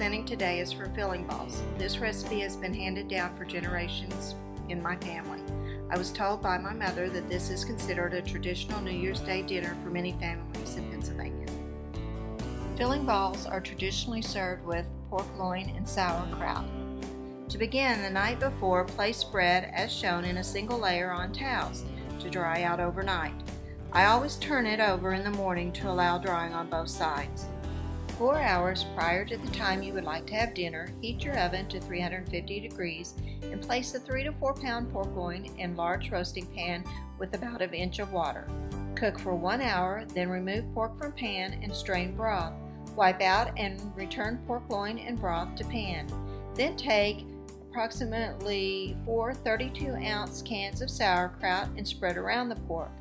presenting today is for filling balls. This recipe has been handed down for generations in my family. I was told by my mother that this is considered a traditional New Year's Day dinner for many families in Pennsylvania. Filling balls are traditionally served with pork loin and sauerkraut. To begin, the night before, place bread as shown in a single layer on towels to dry out overnight. I always turn it over in the morning to allow drying on both sides. 4 hours prior to the time you would like to have dinner, heat your oven to 350 degrees and place the 3 to 4 pound pork loin in large roasting pan with about an inch of water. Cook for 1 hour, then remove pork from pan and strain broth. Wipe out and return pork loin and broth to pan. Then take approximately 4 32-ounce cans of sauerkraut and spread around the pork.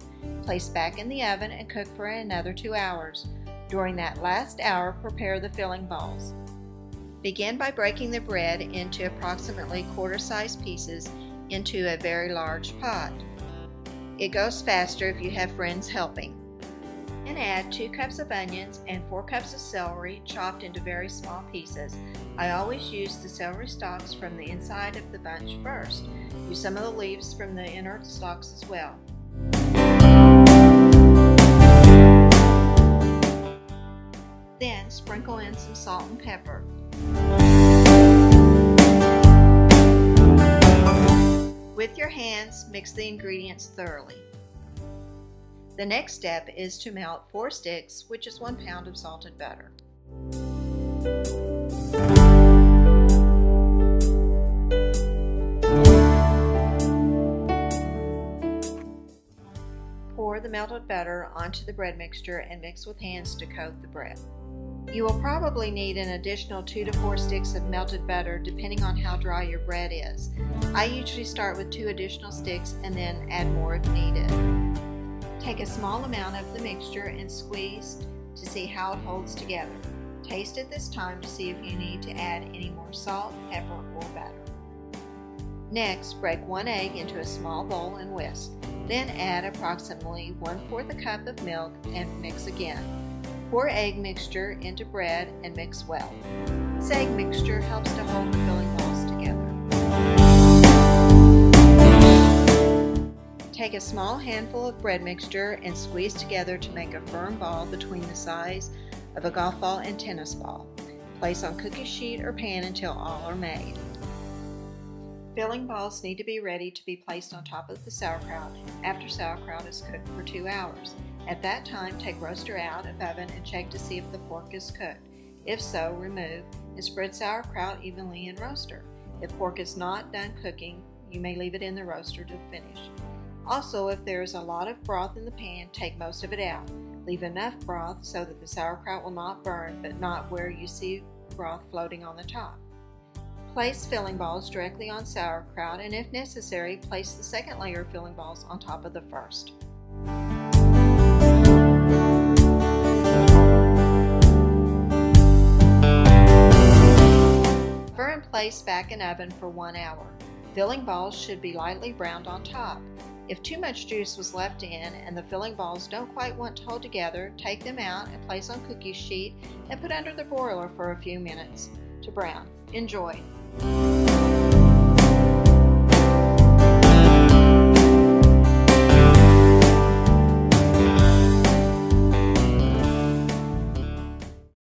Place back in the oven and cook for another 2 hours. During that last hour, prepare the filling balls. Begin by breaking the bread into approximately quarter-sized pieces into a very large pot. It goes faster if you have friends helping. Then add 2 cups of onions and 4 cups of celery chopped into very small pieces. I always use the celery stalks from the inside of the bunch first. Use some of the leaves from the inner stalks as well. Then sprinkle in some salt and pepper. With your hands, mix the ingredients thoroughly. The next step is to melt 4 sticks, which is 1 pound of salted butter. Pour the melted butter onto the bread mixture and mix with hands to coat the bread. You will probably need an additional 2 to 4 sticks of melted butter depending on how dry your bread is. I usually start with 2 additional sticks and then add more if needed. Take a small amount of the mixture and squeeze to see how it holds together. Taste it this time to see if you need to add any more salt, pepper, or butter. Next, break 1 egg into a small bowl and whisk. Then add approximately 1/4 a cup of milk and mix again. Pour egg mixture into bread and mix well. This egg mixture helps to hold the filling balls together. Take a small handful of bread mixture and squeeze together to make a firm ball between the size of a golf ball and tennis ball. Place on cookie sheet or pan until all are made. Filling balls need to be ready to be placed on top of the sauerkraut after sauerkraut is cooked for 2 hours. At that time, take roaster out of oven and check to see if the pork is cooked. If so, remove and spread sauerkraut evenly in roaster. If pork is not done cooking, you may leave it in the roaster to finish. Also, if there is a lot of broth in the pan, take most of it out. Leave enough broth so that the sauerkraut will not burn, but not where you see broth floating on the top. Place filling balls directly on sauerkraut, and if necessary, place the second layer of filling balls on top of the first. Cover and place back in oven for 1 hour. Filling balls should be lightly browned on top. If too much juice was left in and the filling balls don't quite want to hold together, take them out and place on cookie sheet and put under the broiler for a few minutes to brown. Enjoy!